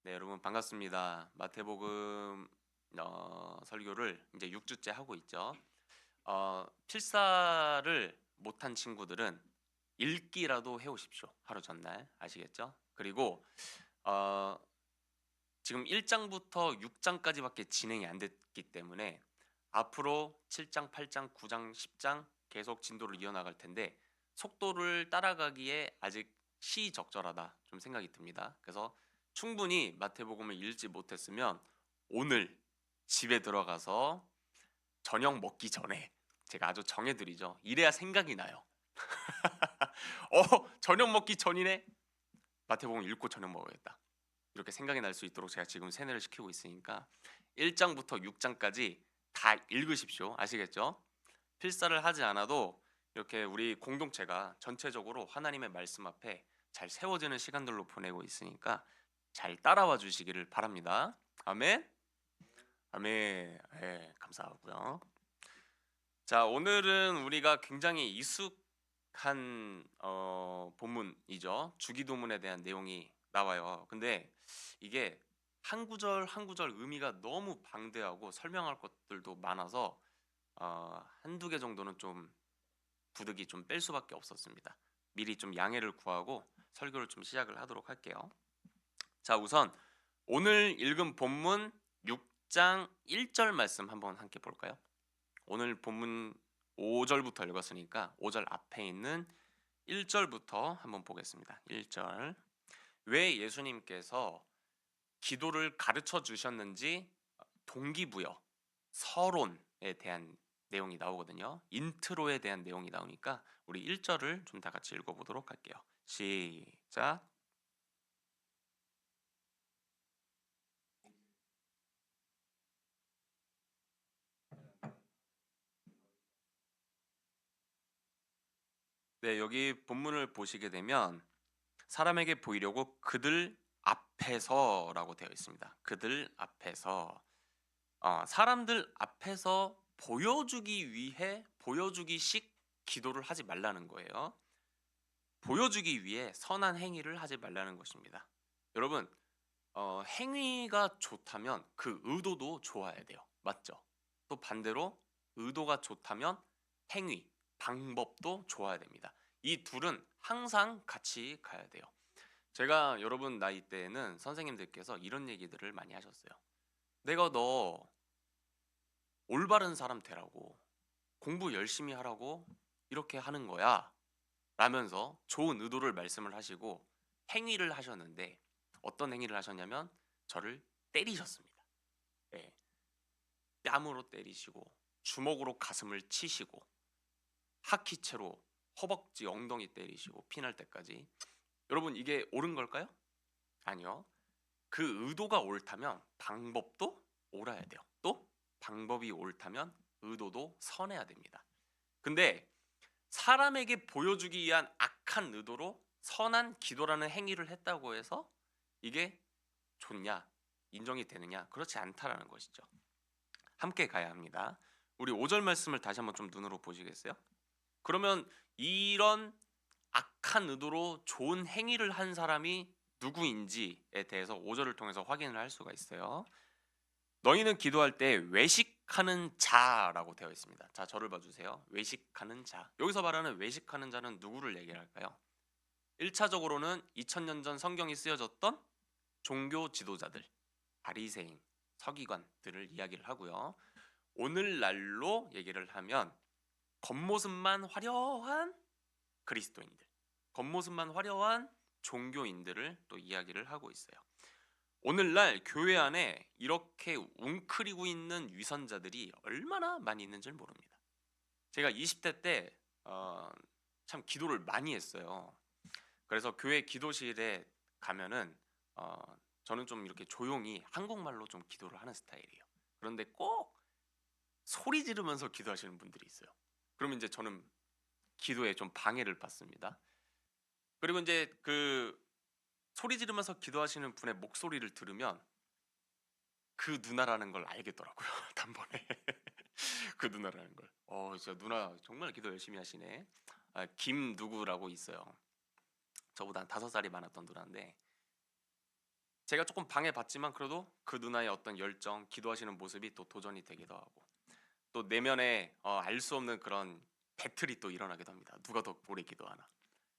네, 여러분 반갑습니다. 마태복음 설교를 이제 6주째 하고 있죠. 필사를 못한 친구들은 읽기라도 해오십시오. 하루 전날 아시겠죠? 그리고 어, 지금 1장부터 6장까지밖에 진행이 안 됐기 때문에 앞으로 7장, 8장, 9장, 10장 계속 진도를 이어나갈 텐데 속도를 따라가기에 아직 시적절하다 좀 생각이 듭니다. 그래서 충분히 마태복음을 읽지 못했으면 오늘 집에 들어가서 저녁 먹기 전에 제가 아주 정해드리죠. 이래야 생각이 나요. 저녁 먹기 전이네. 마태복음 읽고 저녁 먹어야겠다. 이렇게 생각이 날 수 있도록 제가 지금 세뇌를 시키고 있으니까 1장부터 6장까지 다 읽으십시오. 아시겠죠? 필사를 하지 않아도 이렇게 우리 공동체가 전체적으로 하나님의 말씀 앞에 잘 세워지는 시간들로 보내고 있으니까 잘 따라와 주시기를 바랍니다. 아멘. 아멘. 네, 감사하고요. 자, 오늘은 우리가 굉장히 익숙한 본문이죠. 주기도문에 대한 내용이 나와요. 근데 이게 한 구절 한 구절 의미가 너무 방대하고 설명할 것들도 많아서 한두 개 정도는 좀 부득이 좀 뺄 수밖에 없었습니다. 미리 좀 양해를 구하고 설교를 좀 시작을 하도록 할게요. 자, 우선 오늘 읽은 본문 6장 1절 말씀 한번 함께 볼까요? 오늘 본문 5절부터 읽었으니까 5절 앞에 있는 1절부터 한번 보겠습니다. 1절. 왜 예수님께서 기도를 가르쳐 주셨는지 동기부여, 서론에 대한 내용이 나오거든요. 인트로에 대한 내용이 나오니까 우리 1절을 좀 다 같이 읽어보도록 할게요. 시작. 네, 여기 본문을 보시게 되면 사람에게 보이려고 그들 앞에서라고 되어 있습니다. 그들 앞에서 사람들 앞에서 보여주기 위해 보여주기식 기도를 하지 말라는 거예요. 보여주기 위해 선한 행위를 하지 말라는 것입니다. 여러분, 행위가 좋다면 그 의도도 좋아야 돼요. 맞죠? 또 반대로 의도가 좋다면 행위, 방법도 좋아야 됩니다. 이 둘은 항상 같이 가야 돼요. 제가 여러분 나이 때에는 선생님들께서 이런 얘기들을 많이 하셨어요. 내가 너 올바른 사람 되라고 공부 열심히 하라고 이렇게 하는 거야 라면서 좋은 의도를 말씀을 하시고 행위를 하셨는데 어떤 행위를 하셨냐면 저를 때리셨습니다. 예, 뺨으로 때리시고 주먹으로 가슴을 치시고 하키채로 허벅지 엉덩이 때리시고 피날 때까지. 여러분 이게 옳은 걸까요? 아니요. 그 의도가 옳다면 방법도 옳아야 돼요. 또 방법이 옳다면 의도도 선해야 됩니다. 근데 사람에게 보여주기 위한 악한 의도로 선한 기도라는 행위를 했다고 해서 이게 좋냐, 인정이 되느냐? 그렇지 않다라는 것이죠. 함께 가야 합니다. 우리 5절 말씀을 다시 한번 좀 눈으로 보시겠어요? 그러면 이런 악한 의도로 좋은 행위를 한 사람이 누구인지에 대해서 5절을 통해서 확인을 할 수가 있어요. 너희는 기도할 때 외식하는 자라고 되어 있습니다. 자, 저를 봐주세요. 외식하는 자. 여기서 말하는 외식하는 자는 누구를 얘기할까요? 1차적으로는 2000년 전 성경이 쓰여졌던 종교 지도자들, 바리새인, 서기관들을 이야기를 하고요. 오늘날로 얘기를 하면 겉모습만 화려한 그리스도인들, 겉모습만 화려한 종교인들을 또 이야기를 하고 있어요. 오늘날 교회 안에 이렇게 웅크리고 있는 위선자들이 얼마나 많이 있는지 모릅니다. 제가 20대 때 참 기도를 많이 했어요. 그래서 교회 기도실에 가면은 어, 저는 좀 이렇게 조용히 한국말로 좀 기도를 하는 스타일이에요. 그런데 꼭 소리 지르면서 기도하시는 분들이 있어요. 그러면 이제 저는 기도에 좀 방해를 받습니다. 그리고 이제 그 소리 지르면서 기도하시는 분의 목소리를 들으면 그 누나라는 걸 알겠더라고요. 단번에 그 누나라는 걸. 진짜 누나 정말 기도 열심히 하시네. 김 누구라고 있어요. 저보다 한 5살이 많았던 누나인데 제가 조금 방해받지만 그래도 그 누나의 어떤 열정, 기도하시는 모습이 또 도전이 되기도 하고 또 내면에 알 수 없는 그런 배틀이 또 일어나기도 합니다. 누가 더 오래 기도하나.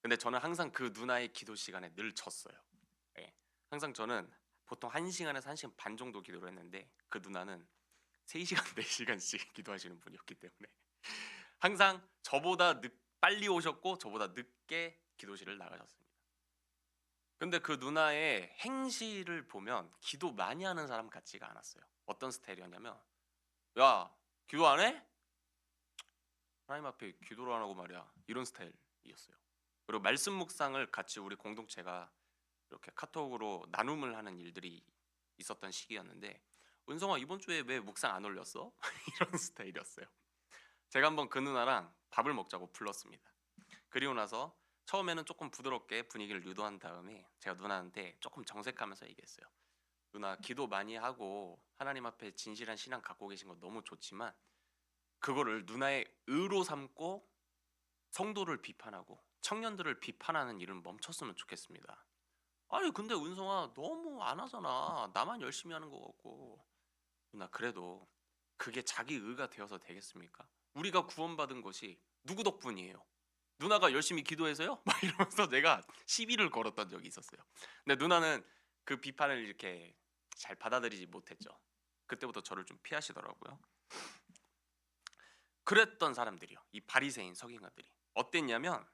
근데 저는 항상 그 누나의 기도 시간에 늘 졌어요. 예. 항상 저는 보통 1시간에서 1시간 반 정도 기도를 했는데 그 누나는 3시간, 4시간씩 기도하시는 분이었기 때문에 항상 저보다 빨리 오셨고 저보다 늦게 기도실을 나가셨습니다. 근데 그 누나의 행실을 보면 기도 많이 하는 사람 같지가 않았어요. 어떤 스타일이었냐면 야 기도 안 해? 하나님 앞에 기도를 안 하고 말이야 이런 스타일이었어요. 그리고 말씀 묵상을 같이 우리 공동체가 이렇게 카톡으로 나눔을 하는 일들이 있었던 시기였는데 은성아 이번 주에 왜 묵상 안 올렸어? 이런 스타일이었어요. 제가 한번 그 누나랑 밥을 먹자고 불렀습니다. 그리고 나서 처음에는 조금 부드럽게 분위기를 유도한 다음에 제가 누나한테 조금 정색하면서 얘기했어요. 누나 기도 많이 하고 하나님 앞에 진실한 신앙 갖고 계신 거 너무 좋지만 그거를 누나의 의로 삼고 성도를 비판하고 청년들을 비판하는 일은 멈췄으면 좋겠습니다. 아니 근데 은성아 너무 안 하잖아. 나만 열심히 하는 거 같고. 누나 그래도 그게 자기 의가 되어서 되겠습니까? 우리가 구원받은 것이 누구 덕분이에요? 누나가 열심히 기도해서요? 막 이러면서 내가 시비를 걸었던 적이 있었어요. 근데 누나는 그 비판을 이렇게 잘 받아들이지 못했죠. 그때부터 저를 좀 피하시더라고요. 그랬던 사람들이요. 이 바리새인 서기관들이 어땠냐면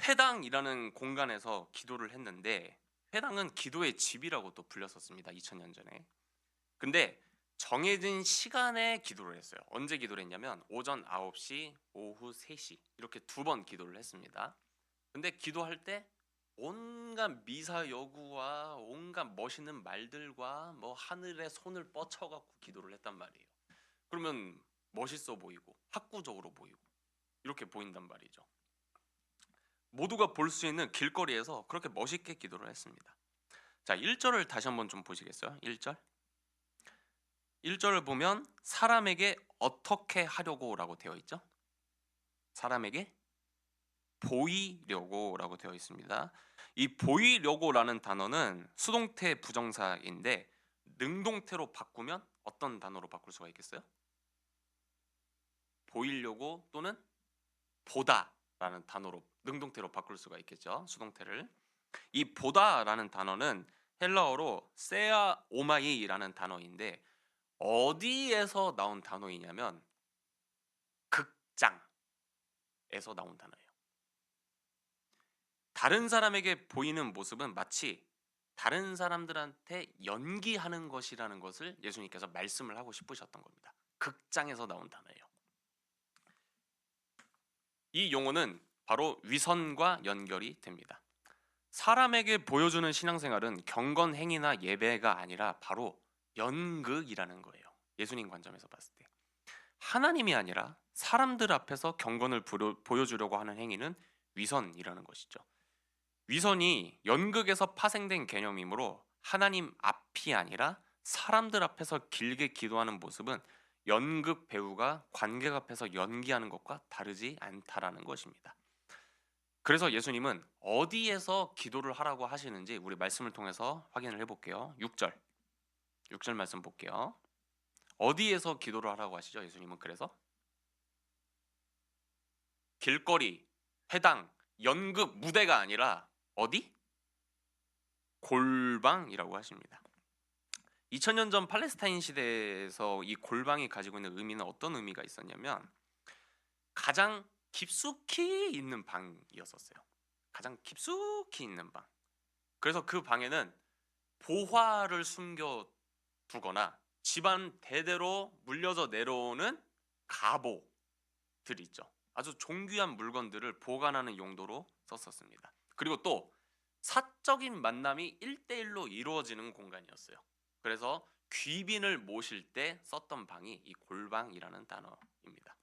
회당이라는 공간에서 기도를 했는데 회당은 기도의 집이라고 또 불렸었습니다. 2000년 전에. 근데 정해진 시간에 기도를 했어요. 언제 기도를 했냐면 오전 9시, 오후 3시 이렇게 2번 기도를 했습니다. 근데 기도할 때 온갖 미사 여구와 온갖 멋있는 말들과 뭐 하늘에 손을 뻗쳐갖고 기도를 했단 말이에요. 그러면 멋있어 보이고 학구적으로 보이고 이렇게 보인단 말이죠. 모두가 볼 수 있는 길거리에서 그렇게 멋있게 기도를 했습니다. 자, 1절을 다시 한번 좀 보시겠어요? 1절. 1절을 보면 사람에게 어떻게 하려고라고 되어 있죠? 사람에게 보이려고라고 되어 있습니다. 이 보이려고라는 단어는 수동태 부정사인데 능동태로 바꾸면 어떤 단어로 바꿀 수가 있겠어요? 보이려고 또는 보다라는 단어로 능동태로 바꿀 수가 있겠죠. 수동태를. 이 보다라는 단어는 헬라어로 세아 오마이라는 단어인데 어디에서 나온 단어이냐면 극장에서 나온 단어예요. 다른 사람에게 보이는 모습은 마치 다른 사람들한테 연기하는 것이라는 것을 예수님께서 말씀을 하고 싶으셨던 겁니다. 극장에서 나온 단어예요. 이 용어는 바로 위선과 연결이 됩니다. 사람에게 보여주는 신앙생활은 경건 행위나 예배가 아니라 바로 연극이라는 거예요. 예수님 관점에서 봤을 때. 하나님이 아니라 사람들 앞에서 경건을 보여주려고 하는 행위는 위선이라는 것이죠. 위선이 연극에서 파생된 개념이므로 하나님 앞이 아니라 사람들 앞에서 길게 기도하는 모습은 연극 배우가 관객 앞에서 연기하는 것과 다르지 않다라는 것입니다. 그래서 예수님은 어디에서 기도를 하라고 하시는지 우리 말씀을 통해서 확인을 해볼게요. 6절 말씀 볼게요. 어디에서 기도를 하라고 하시죠? 예수님은 그래서 길거리, 회당, 연극, 무대가 아니라 어디? 골방이라고 하십니다. 2000년 전 팔레스타인 시대에서 이 골방이 가지고 있는 의미는 어떤 의미가 있었냐면 가장 깊숙이 있는 방이었었어요. 가장 깊숙이 있는 방. 그래서 그 방에는 보화를 숨겨 두거나 집안 대대로 물려져 내려오는 갑오들이 있죠. 아주 존귀한 물건들을 보관하는 용도로 썼었습니다. 그리고 또 사적인 만남이 1대1로 이루어지는 공간이었어요. 그래서 귀빈을 모실 때 썼던 방이 이 골방이라는 단어입니다.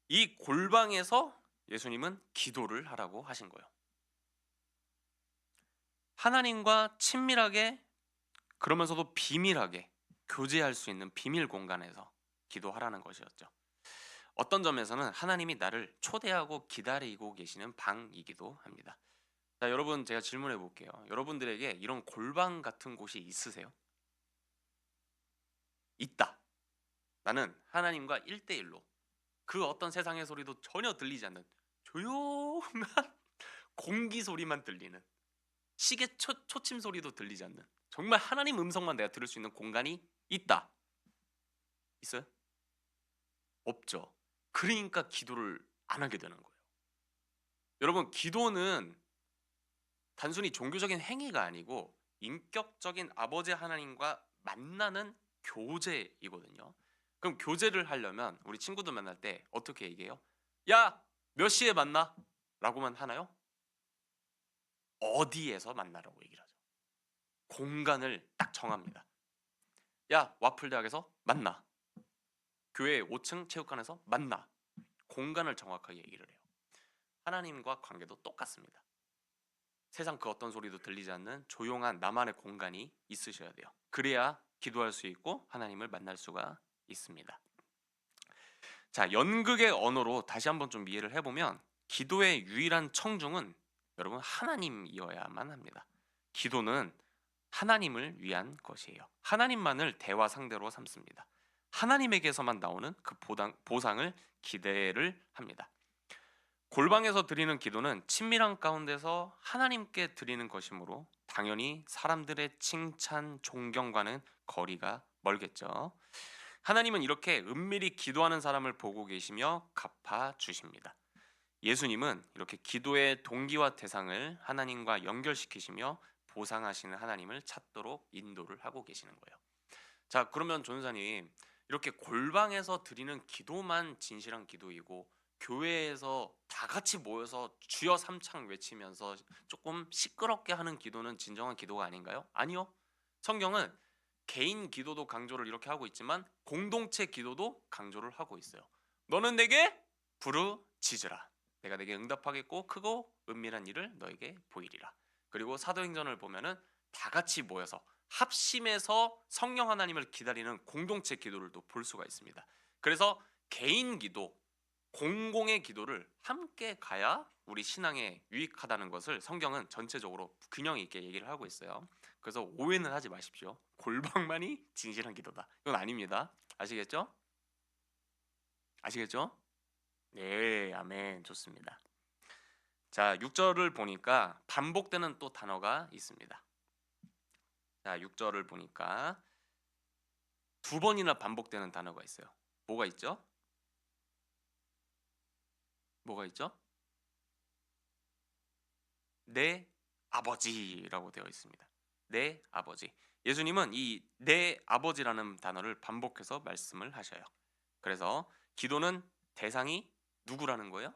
이 골방에서 예수님은 기도를 하라고 하신 거예요. 하나님과 친밀하게 그러면서도 비밀하게 교제할 수 있는 비밀 공간에서 기도하라는 것이었죠. 어떤 점에서는 하나님이 나를 초대하고 기다리고 계시는 방이기도 합니다. 자, 여러분 제가 질문해 볼게요. 여러분들에게 이런 골방 같은 곳이 있으세요? 있다. 나는 하나님과 1대1로 그 어떤 세상의 소리도 전혀 들리지 않는 조용한 공기 소리만 들리는 시계 초침 소리도 들리지 않는 정말 하나님 음성만 내가 들을 수 있는 공간이 있다. 있어요? 없죠. 그러니까 기도를 안 하게 되는 거예요. 여러분, 기도는 단순히 종교적인 행위가 아니고 인격적인 아버지 하나님과 만나는 교제이거든요. 그럼 교제를 하려면 우리 친구들 만날 때 어떻게 얘기해요? 야, 몇 시에 만나? 라고만 하나요? 어디에서 만나라고 얘기를 하죠. 공간을 딱 정합니다. 야, 와플대학에서 만나. 교회 5층 체육관에서 만나. 공간을 정확하게 얘기를 해요. 하나님과 관계도 똑같습니다. 세상 그 어떤 소리도 들리지 않는 조용한 나만의 공간이 있으셔야 돼요. 그래야 기도할 수 있고 하나님을 만날 수가 있습니다. 자, 연극의 언어로 다시 한번 좀 이해를 해보면 기도의 유일한 청중은 여러분 하나님이어야만 합니다. 기도는 하나님을 위한 것이에요. 하나님만을 대화 상대로 삼습니다. 하나님에게서만 나오는 그 보상을 기대를 합니다. 골방에서 드리는 기도는 친밀한 가운데서 하나님께 드리는 것이므로 당연히 사람들의 칭찬, 존경과는 거리가 멀겠죠. 하나님은 이렇게 은밀히 기도하는 사람을 보고 계시며 갚아 주십니다. 예수님은 이렇게 기도의 동기와 대상을 하나님과 연결시키시며 보상하시는 하나님을 찾도록 인도를 하고 계시는 거예요. 자, 그러면 전사님, 이렇게 골방에서 드리는 기도만 진실한 기도이고 교회에서 다 같이 모여서 주여 삼창 외치면서 조금 시끄럽게 하는 기도는 진정한 기도가 아닌가요? 아니요. 성경은 개인 기도도 강조를 이렇게 하고 있지만 공동체 기도도 강조를 하고 있어요. 너는 내게 부르짖으라. 내가 내게 응답하겠고 크고 은밀한 일을 너에게 보이리라. 그리고 사도행전을 보면은 다 같이 모여서 합심해서 성령 하나님을 기다리는 공동체 기도를 또 볼 수가 있습니다. 그래서 개인 기도, 공공의 기도를 함께 가야 우리 신앙에 유익하다는 것을 성경은 전체적으로 균형 있게 얘기를 하고 있어요. 그래서 오해는 하지 마십시오. 골방만이 진실한 기도다. 이건 아닙니다. 아시겠죠? 아시겠죠? 네, 아멘. 좋습니다. 자, 6절을 보니까 반복되는 또 단어가 있습니다. 자, 6절을 보니까 두 번이나 반복되는 단어가 있어요. 뭐가 있죠? 뭐가 있죠? 내 아버지라고 되어 있습니다. 내 아버지. 예수님은 이 내 아버지라는 단어를 반복해서 말씀을 하셔요. 그래서 기도는 대상이 누구라는 거예요?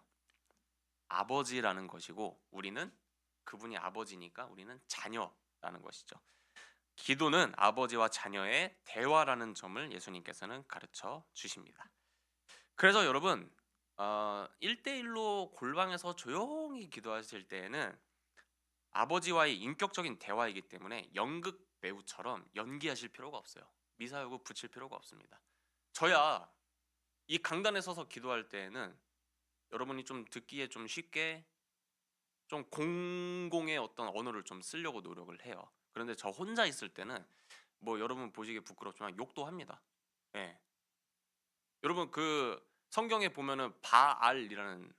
아버지라는 것이고 우리는 그분이 아버지니까 우리는 자녀라는 것이죠. 기도는 아버지와 자녀의 대화라는 점을 예수님께서는 가르쳐 주십니다. 그래서 여러분 1대1로 골방에서 조용히 기도하실 때에는 아버지와의 인격적인 대화이기 때문에 연극 배우처럼 연기하실 필요가 없어요. 미사여구 붙일 필요가 없습니다. 저야 이 강단에 서서 기도할 때에는 여러분이 좀 듣기에 좀 쉽게 좀 공공의 어떤 언어를 좀 쓰려고 노력을 해요. 그런데 저 혼자 있을 때는 뭐 여러분 보시기에 부끄럽지만 욕도 합니다. 예. 여러분 그 성경에 보면은 바알이라는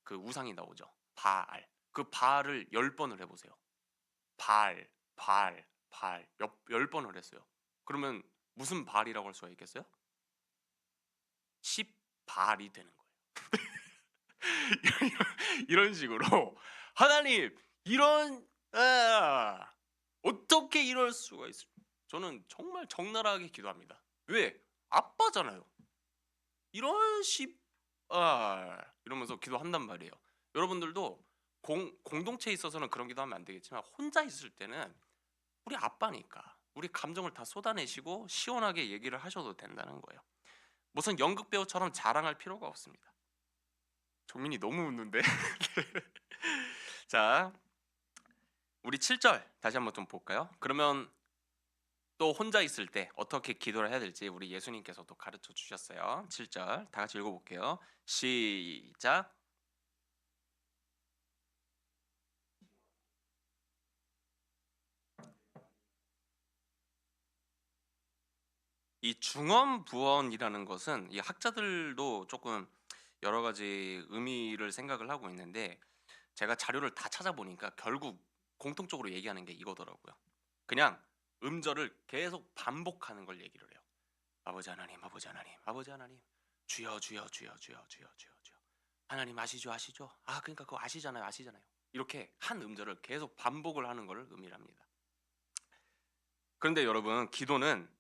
그 우상이 나오죠. 바알. 그 바알을 10번을 해보세요. 발, 발, 발. 10번을 했어요. 그러면 무슨 발이라고 할 수가 있겠어요? 10발이 되는 거예요. 이런 식으로 하나님 이런 어떻게 이럴 수가 있습니까? 저는 정말 적나라하게 기도합니다. 왜? 아빠잖아요. 이런 이러면서 기도한단 말이에요. 여러분들도 공동체에 있어서는 그런 기도하면 안 되겠지만 혼자 있을 때는 우리 아빠니까 우리 감정을 다 쏟아내시고 시원하게 얘기를 하셔도 된다는 거예요. 무슨 연극 배우처럼 자랑할 필요가 없습니다. 종민이 너무 웃는데. 자, 우리 7절 다시 한번 좀 볼까요? 그러면 또 혼자 있을 때 어떻게 기도를 해야 될지 우리 예수님께서도 가르쳐 주셨어요. 7절 다 같이 읽어볼게요. 시작. 이 중언부언이라는 것은 이 학자들도 조금 여러 가지 의미를 생각을 하고 있는데, 제가 자료를 다 찾아보니까 결국 공통적으로 얘기하는 게 이거더라고요. 그냥 음절을 계속 반복하는 걸 얘기를 해요. 아버지 하나님, 아버지 하나님, 아버지 하나님, 주여 주여 주여 주여 주여 주여 주여. 하나님 아시죠, 아시죠? 아, 그러니까 그거 아시잖아요, 아시잖아요. 이렇게 한 음절을 계속 반복을 하는 것을 의미합니다. 그런데 여러분, 기도는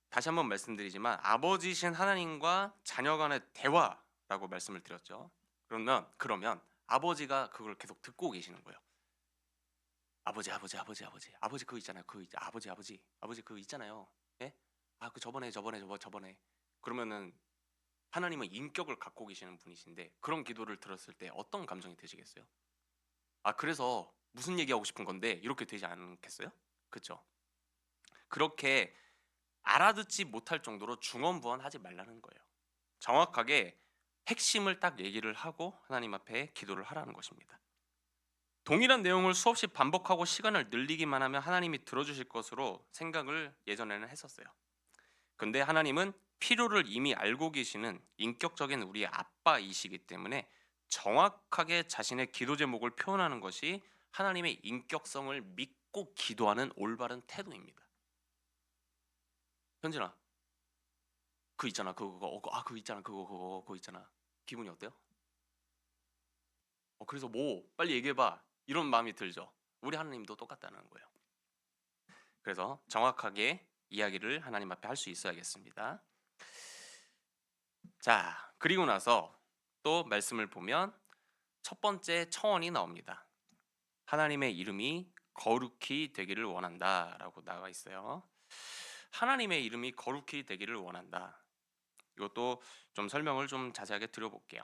다시 한번 말씀드리지만 아버지신 하나님과 자녀 간의 대화라고 말씀을 드렸죠. 그러면 아버지가 그걸 계속 듣고 계시는 거예요. 아버지, 아버지, 아버지, 아버지, 아버지 그거 있잖아요. 아버지, 아버지, 아버지 그거 있잖아요. 예? 아, 그 저번에. 그러면은 하나님은 인격을 갖고 계시는 분이신데, 그런 기도를 들었을 때 어떤 감정이 드시겠어요? 아, 그래서 무슨 얘기하고 싶은 건데 이렇게 되지 않겠어요? 그렇죠? 그렇게 알아듣지 못할 정도로 중언부언하지 말라는 거예요. 정확하게 핵심을 딱 얘기를 하고 하나님 앞에 기도를 하라는 것입니다. 동일한 내용을 수없이 반복하고 시간을 늘리기만 하면 하나님이 들어주실 것으로 생각을 예전에는 했었어요. 근데 하나님은 필요를 이미 알고 계시는 인격적인 우리의 아빠이시기 때문에 정확하게 자신의 기도 제목을 표현하는 것이 하나님의 인격성을 믿고 기도하는 올바른 태도입니다. 현진아, 그 있잖아, 그거 있잖아, 그거 있잖아. 기분이 어때요? 그래서 뭐 빨리 얘기해봐, 이런 마음이 들죠. 우리 하나님도 똑같다는 거예요. 그래서 정확하게 이야기를 하나님 앞에 할 수 있어야겠습니다. 자, 그리고 나서 또 말씀을 보면 첫 번째 청원이 나옵니다. 하나님의 이름이 거룩히 되기를 원한다 라고 나와 있어요. 하나님의 이름이 거룩히 되기를 원한다. 이것도 좀 설명을 좀 자세하게 드려볼게요.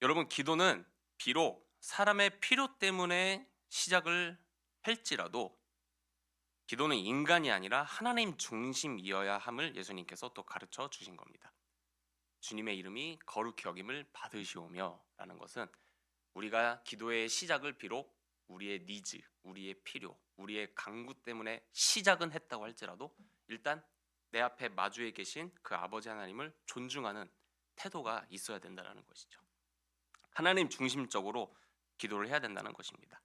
여러분, 기도는 비록 사람의 필요 때문에 시작을 할지라도 기도는 인간이 아니라 하나님 중심이어야 함을 예수님께서 또 가르쳐 주신 겁니다. 주님의 이름이 거룩히 여김을 받으시오며 라는 것은 우리가 기도의 시작을 비록 우리의 니즈, 우리의 필요, 우리의 강구 때문에 시작은 했다고 할지라도 일단 내 앞에 마주에 계신 그 아버지 하나님을 존중하는 태도가 있어야 된다는 것이죠. 하나님 중심적으로 기도를 해야 된다는 것입니다.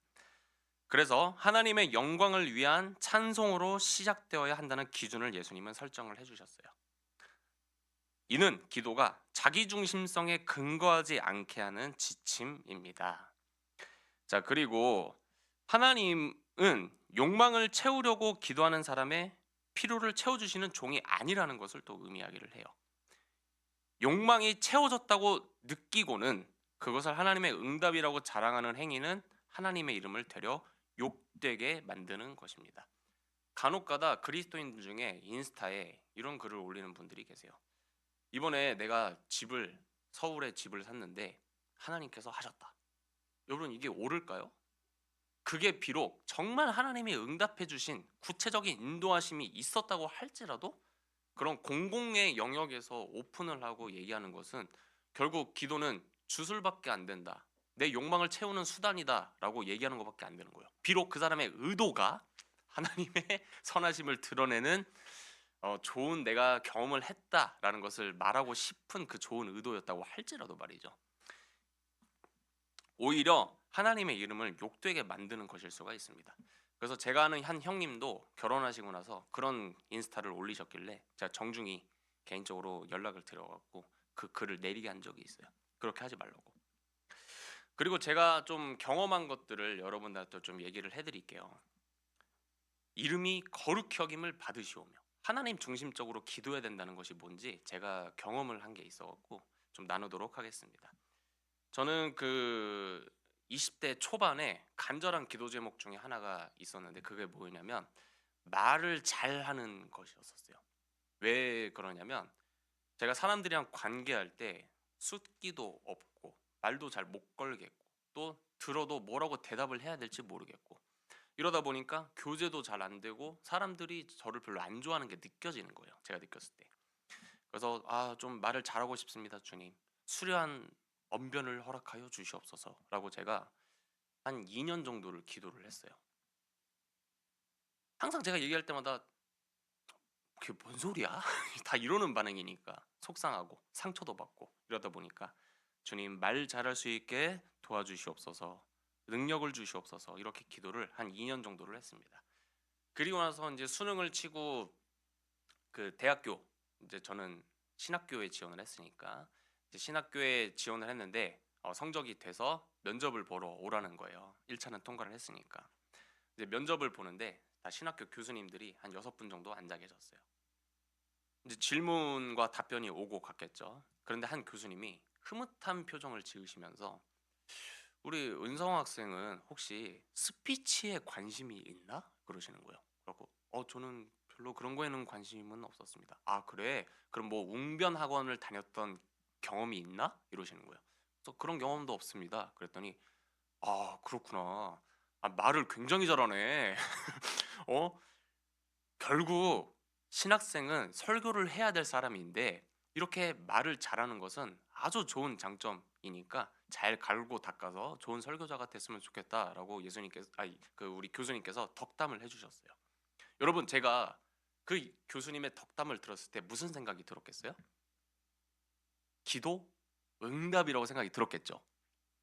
그래서 하나님의 영광을 위한 찬송으로 시작되어야 한다는 기준을 예수님은 설정을 해주셨어요. 이는 기도가 자기중심성에 근거하지 않게 하는 지침입니다. 자, 그리고 하나님은 욕망을 채우려고 기도하는 사람의 필요를 채워주시는 종이 아니라는 것을 또 의미하기를 해요. 욕망이 채워졌다고 느끼고는 그것을 하나님의 응답이라고 자랑하는 행위는 하나님의 이름을 되려 욕되게 만드는 것입니다. 간혹가다 그리스도인 중에 인스타에 이런 글을 올리는 분들이 계세요. 이번에 내가 서울에 집을 샀는데 하나님께서 하셨다. 여러분, 이게 옳을까요? 그게 비록 정말 하나님이 응답해 주신 구체적인 인도하심이 있었다고 할지라도 그런 공공의 영역에서 오픈을 하고 얘기하는 것은 결국 기도는 주술밖에 안 된다, 내 욕망을 채우는 수단이다 라고 얘기하는 것밖에 안 되는 거예요. 비록 그 사람의 의도가 하나님의 선하심을 드러내는 좋은 내가 경험을 했다라는 것을 말하고 싶은 그 좋은 의도였다고 할지라도 말이죠. 오히려 하나님의 이름을 욕되게 만드는 것일 수가 있습니다. 그래서 제가 아는 한 형님도 결혼하시고 나서 그런 인스타를 올리셨길래 제가 정중히 개인적으로 연락을 드려갖고 그 글을 내리게 한 적이 있어요. 그렇게 하지 말라고. 그리고 제가 좀 경험한 것들을 여러분들한테 좀 얘기를 해드릴게요. 이름이 거룩히 여김을 받으시오며 하나님 중심적으로 기도해야 된다는 것이 뭔지 제가 경험을 한 게 있어갖고 좀 나누도록 하겠습니다. 저는 그 20대 초반에 간절한 기도 제목 중에 하나가 있었는데 그게 뭐냐면 말을 잘하는 것이었어요. 왜 그러냐면 제가 사람들이랑 관계할 때 숫기도 없고 말도 잘 못 걸겠고 또 들어도 뭐라고 대답을 해야 될지 모르겠고 이러다 보니까 교제도 잘 안 되고 사람들이 저를 별로 안 좋아하는 게 느껴지는 거예요. 제가 느꼈을 때. 그래서 좀 말을 잘하고 싶습니다, 주님. 수려한 언변을 허락하여 주시옵소서라고 제가 한 2년 정도를 기도를 했어요. 항상 제가 얘기할 때마다 그게 뭔 소리야? 다 이러는 반응이니까 속상하고 상처도 받고 이러다 보니까 주님 말 잘할 수 있게 도와주시옵소서, 능력을 주시옵소서, 이렇게 기도를 한 2년 정도를 했습니다. 그리고 나서 이제 수능을 치고 그 대학교, 이제 저는 신학교에 지원을 했으니까 이제 신학교에 지원을 했는데 성적이 돼서 면접을 보러 오라는 거예요. 1차는 통과를 했으니까. 이제 면접을 보는데 다 신학교 교수님들이 한 6분 정도 앉아 계셨어요. 이제 질문과 답변이 오고 갔겠죠. 그런데 한 교수님이 흐뭇한 표정을 지으시면서 우리 은성 학생은 혹시 스피치에 관심이 있나? 그러시는 거예요. 그러고 저는 별로 그런 거에는 관심은 없었습니다. 아 그래? 그럼 뭐 웅변 학원을 다녔던 경험이 있나? 이러시는 거예요. 그래서 그런 경험도 없습니다. 그랬더니 아 그렇구나. 아, 말을 굉장히 잘하네. 어? 결국 신학생은 설교를 해야 될 사람인데 이렇게 말을 잘하는 것은 아주 좋은 장점이니까 잘 갈고 닦아서 좋은 설교자가 됐으면 좋겠다라고 예수님께서 그 우리 교수님께서 덕담을 해주셨어요. 여러분 제가 그 교수님의 덕담을 들었을 때 무슨 생각이 들었겠어요? 기도 응답이라고 생각이 들었겠죠.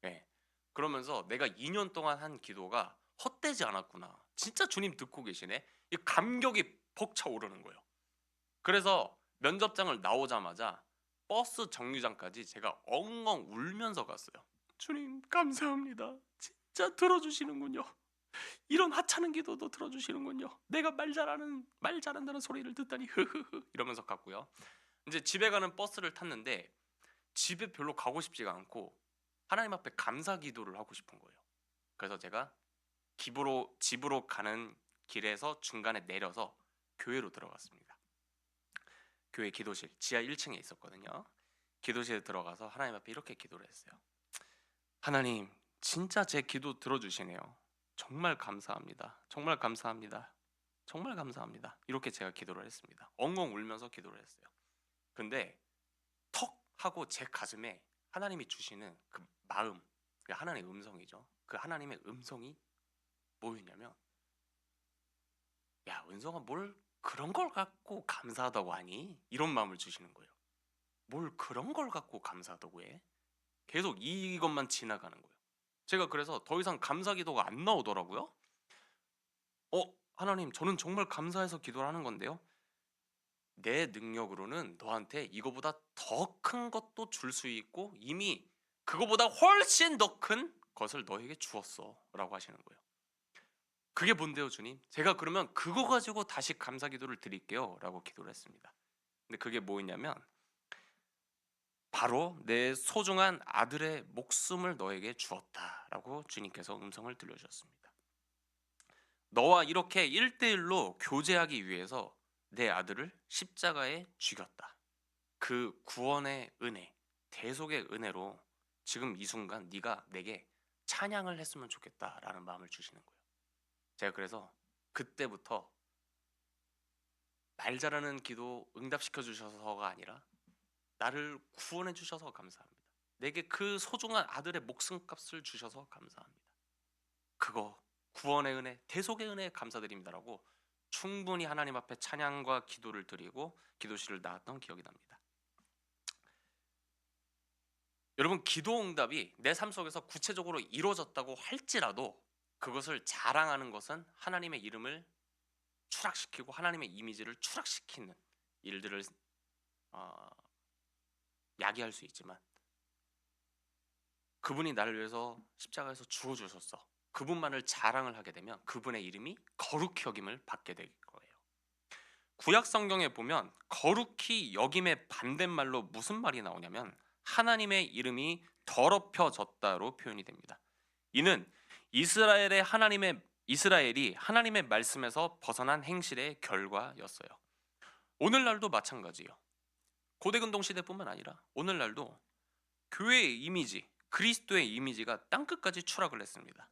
네. 그러면서 내가 2년 동안 한 기도가 헛되지 않았구나. 진짜 주님 듣고 계시네. 이 감격이 벅차오르는 거예요. 그래서 면접장을 나오자마자 버스 정류장까지 제가 엉엉 울면서 갔어요. 주님 감사합니다. 진짜 들어주시는군요. 이런 하찮은 기도도 들어주시는군요. 내가 말 잘한다는 소리를 듣다니 흐흐흐 이러면서 갔고요. 이제 집에 가는 버스를 탔는데 집에 별로 가고 싶지가 않고 하나님 앞에 감사 기도를 하고 싶은 거예요. 그래서 제가 집으로 가는 길에서 중간에 내려서 교회로 들어갔습니다. 교회 기도실 지하 1층에 있었거든요. 기도실에 들어가서 하나님 앞에 이렇게 기도를 했어요. 하나님, 진짜 제 기도 들어주시네요. 정말 감사합니다. 정말 감사합니다. 정말 감사합니다. 이렇게 제가 기도를 했습니다. 엉엉 울면서 기도를 했어요. 근데 턱 하고 제 가슴에 하나님이 주시는 그 마음, 그 하나님의 음성이죠. 그 하나님의 음성이 뭐였냐면, 야, 은성아, 뭘 그런 걸 갖고 감사하다고 하니? 이런 마음을 주시는 거예요. 뭘 그런 걸 갖고 감사하다고 해? 계속 이것만 지나가는 거예요. 제가 그래서 더 이상 감사 기도가 안 나오더라고요. 하나님, 저는 정말 감사해서 기도를 하는 건데요. 내 능력으로는 너한테 이거보다 더 큰 것도 줄 수 있고 이미 그거보다 훨씬 더 큰 것을 너에게 주었어 라고 하시는 거예요. 그게 뭔데요, 주님? 제가 그러면 그거 가지고 다시 감사 기도를 드릴게요 라고 기도를 했습니다. 근데 그게 뭐였냐면 바로 내 소중한 아들의 목숨을 너에게 주었다라고 주님께서 음성을 들려주셨습니다. 너와 이렇게 1대1로 교제하기 위해서 내 아들을 십자가에 죽였다. 그 구원의 은혜, 대속의 은혜로 지금 이 순간 네가 내게 찬양을 했으면 좋겠다라는 마음을 주시는 거예요. 제가 그래서 그때부터 말 잘하는 기도 응답시켜 주셔서가 아니라 나를 구원해 주셔서 감사합니다. 내게 그 소중한 아들의 목숨값을 주셔서 감사합니다. 그거 구원의 은혜, 대속의 은혜에 감사드립니다라고 충분히 하나님 앞에 찬양과 기도를 드리고 기도실을 나왔던 기억이 납니다. 여러분, 기도 응답이 내 삶 속에서 구체적으로 이루어졌다고 할지라도 그것을 자랑하는 것은 하나님의 이름을 추락시키고 하나님의 이미지를 추락시키는 일들을 야기할 수 있지만 그분이 나를 위해서 십자가에서 죽어주셨어. 그분만을 자랑을 하게 되면 그분의 이름이 거룩히 여김을 받게 될 거예요. 구약 성경에 보면 거룩히 여김의 반대말로 무슨 말이 나오냐면 하나님의 이름이 더럽혀졌다로 표현이 됩니다. 이는 이스라엘이 하나님의 말씀에서 벗어난 행실의 결과였어요. 오늘날도 마찬가지예요. 고대근동 시대뿐만 아니라 오늘날도 교회의 이미지, 그리스도의 이미지가 땅끝까지 추락을 했습니다.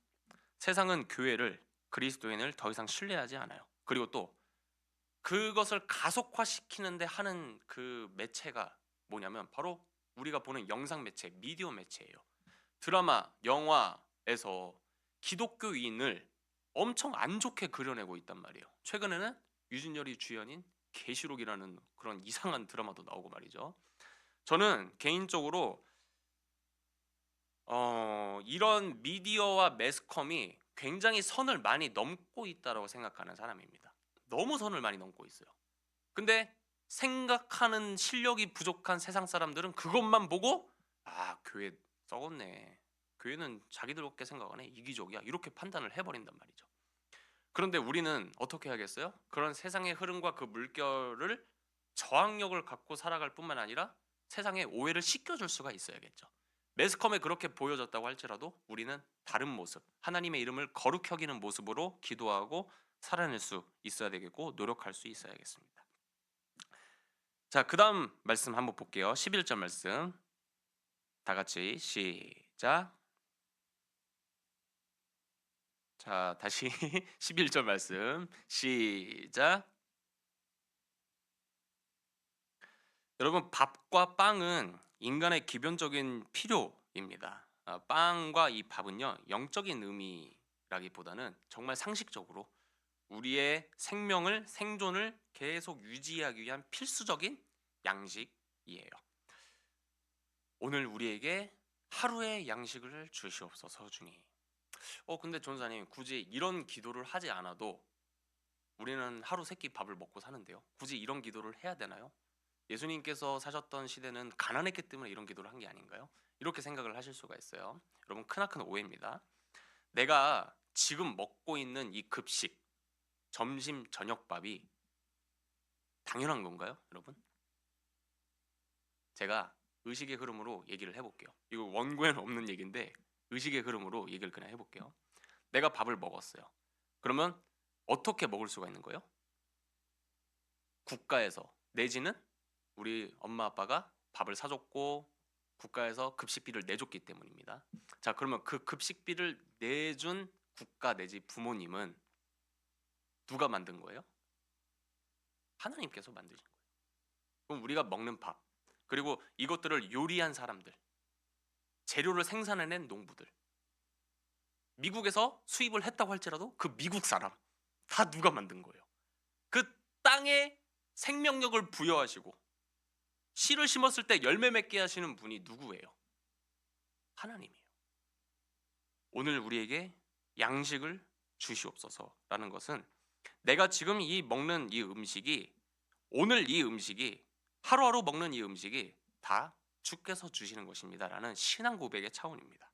세상은 교회를, 그리스도인을 더 이상 신뢰하지 않아요. 그리고 또 그것을 가속화시키는데 하는 그 매체가 뭐냐면 바로 우리가 보는 영상 매체, 미디어 매체예요. 드라마, 영화에서 기독교인을 엄청 안 좋게 그려내고 있단 말이에요. 최근에는 유진열이 주연인 계시록이라는 그런 이상한 드라마도 나오고 말이죠. 저는 개인적으로 이런 미디어와 매스컴이 굉장히 선을 많이 넘고 있다고 생각하는 사람입니다. 너무 선을 많이 넘고 있어요. 근데 생각하는 실력이 부족한 세상 사람들은 그것만 보고 교회 썩었네. 교회는 자기들밖에 생각 안 해. 이기적이야. 이렇게 판단을 해버린단 말이죠. 그런데 우리는 어떻게 하겠어요? 그런 세상의 흐름과 그 물결을 저항력을 갖고 살아갈 뿐만 아니라 세상에 오해를 씻겨줄 수가 있어야겠죠. 매스컴에 그렇게 보여졌다고 할지라도 우리는 다른 모습, 하나님의 이름을 거룩히 여기는 모습으로 기도하고 살아낼 수 있어야 되겠고 노력할 수 있어야겠습니다. 자, 그 다음 말씀 한번 볼게요. 11절 말씀 다 같이 시작. 자, 다시 11절 말씀 시작. 여러분, 밥과 빵은 인간의 기본적인 필요입니다. 빵과 이 밥은요, 영적인 의미라기보다는 정말 상식적으로 우리의 생존을 계속 유지하기 위한 필수적인 양식이에요. 오늘 우리에게 하루의 양식을 주시옵소서 주님. 근데 전사님, 굳이 이런 기도를 하지 않아도 우리는 하루 세 끼 밥을 먹고 사는데요. 굳이 이런 기도를 해야 되나요? 예수님께서 사셨던 시대는 가난했기 때문에 이런 기도를 한 게 아닌가요? 이렇게 생각을 하실 수가 있어요. 여러분, 크나큰 오해입니다. 내가 지금 먹고 있는 이 급식, 점심 저녁밥이 당연한 건가요, 여러분? 제가 의식의 흐름으로 얘기를 해볼게요. 이거 원고에는 없는 얘기인데 의식의 흐름으로 얘기를 그냥 해볼게요. 내가 밥을 먹었어요. 그러면 어떻게 먹을 수가 있는 거예요? 국가에서 내지는 우리 엄마 아빠가 밥을 사줬고 국가에서 급식비를 내줬기 때문입니다. 자, 그러면 그 급식비를 내준 국가 내지 부모님은 누가 만든 거예요? 하나님께서 만드신 거예요. 그럼 우리가 먹는 밥, 그리고 이것들을 요리한 사람들, 재료를 생산해낸 농부들, 미국에서 수입을 했다고 할지라도 그 미국 사람 다 누가 만든 거예요? 그 땅에 생명력을 부여하시고 씨를 심었을 때 열매 맺게 하시는 분이 누구예요? 하나님이에요. 오늘 우리에게 양식을 주시옵소서라는 것은 내가 지금 이 먹는 이 음식이, 오늘 이 음식이, 하루하루 먹는 이 음식이 다 주께서 주시는 것입니다라는 신앙 고백의 차원입니다.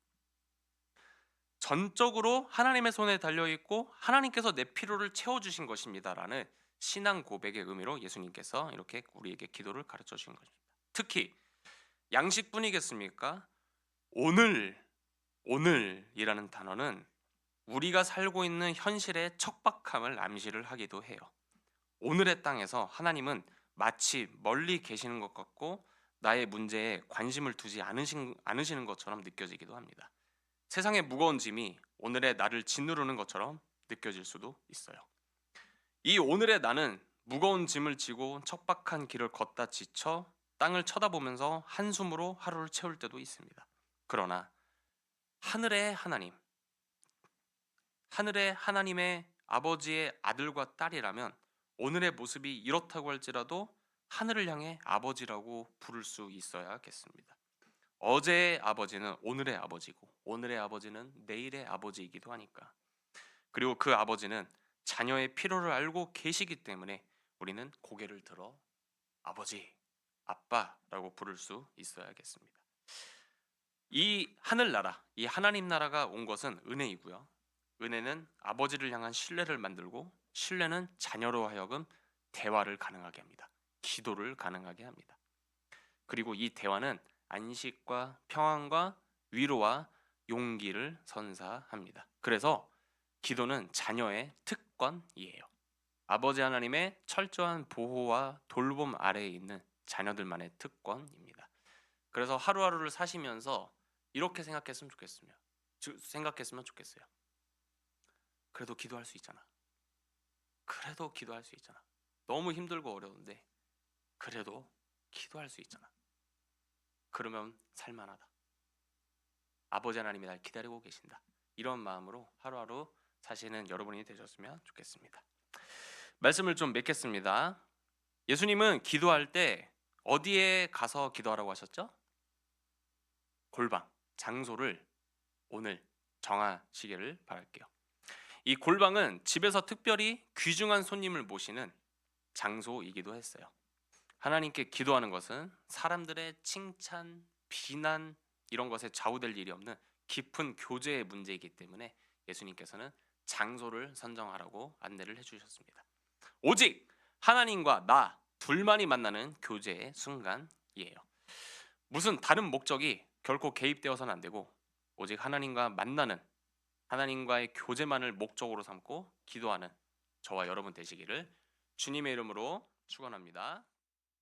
전적으로 하나님의 손에 달려있고 하나님께서 내 필요를 채워주신 것입니다라는 신앙 고백의 의미로 예수님께서 이렇게 우리에게 기도를 가르쳐 주신 것입니다. 특히 양식뿐이겠습니까? 오늘이라는 단어는 우리가 살고 있는 현실의 척박함을 암시를 하기도 해요. 오늘의 땅에서 하나님은 마치 멀리 계시는 것 같고 나의 문제에 관심을 두지 않으시는 것처럼 느껴지기도 합니다. 세상의 무거운 짐이 오늘의 나를 짓누르는 것처럼 느껴질 수도 있어요. 이 오늘의 나는 무거운 짐을 지고 척박한 길을 걷다 지쳐 땅을 쳐다보면서 한숨으로 하루를 채울 때도 있습니다. 그러나 하늘의 하나님의 아버지의 아들과 딸이라면 오늘의 모습이 이렇다고 할지라도 하늘을 향해 아버지라고 부를 수 있어야겠습니다. 어제의 아버지는 오늘의 아버지고 오늘의 아버지는 내일의 아버지이기도 하니까. 그리고 그 아버지는 자녀의 필요를 알고 계시기 때문에 우리는 고개를 들어 아버지, 아빠라고 부를 수 있어야겠습니다. 이 하늘나라, 이 하나님 나라가 온 것은 은혜이고요. 은혜는 아버지를 향한 신뢰를 만들고 신뢰는 자녀로 하여금 대화를 가능하게 합니다. 기도를 가능하게 합니다. 그리고 이 대화는 안식과 평안과 위로와 용기를 선사합니다. 그래서 기도는 자녀의 특권이에요. 아버지 하나님의 철저한 보호와 돌봄 아래에 있는 자녀들만의 특권입니다. 그래서 하루하루를 사시면서 이렇게 생각했으면 좋겠어요. 그래도 기도할 수 있잖아. 그래도 기도할 수 있잖아. 너무 힘들고 어려운데 그래도 기도할 수 있잖아. 그러면 살만하다. 아버지 하나님이 날 기다리고 계신다. 이런 마음으로 하루하루 사시는 여러분이 되셨으면 좋겠습니다. 말씀을 좀 맺겠습니다. 예수님은 기도할 때 어디에 가서 기도하라고 하셨죠? 골방, 장소를 오늘 정하시기를 바랄게요. 이 골방은 집에서 특별히 귀중한 손님을 모시는 장소이기도 했어요. 하나님께 기도하는 것은 사람들의 칭찬, 비난 이런 것에 좌우될 일이 없는 깊은 교제의 문제이기 때문에 예수님께서는 장소를 선정하라고 안내를 해주셨습니다. 오직 하나님과 나 둘만이 만나는 교제의 순간이에요. 무슨 다른 목적이 결코 개입되어서는 안 되고 오직 하나님과 만나는 하나님과의 교제만을 목적으로 삼고 기도하는 저와 여러분 되시기를 주님의 이름으로 축원합니다.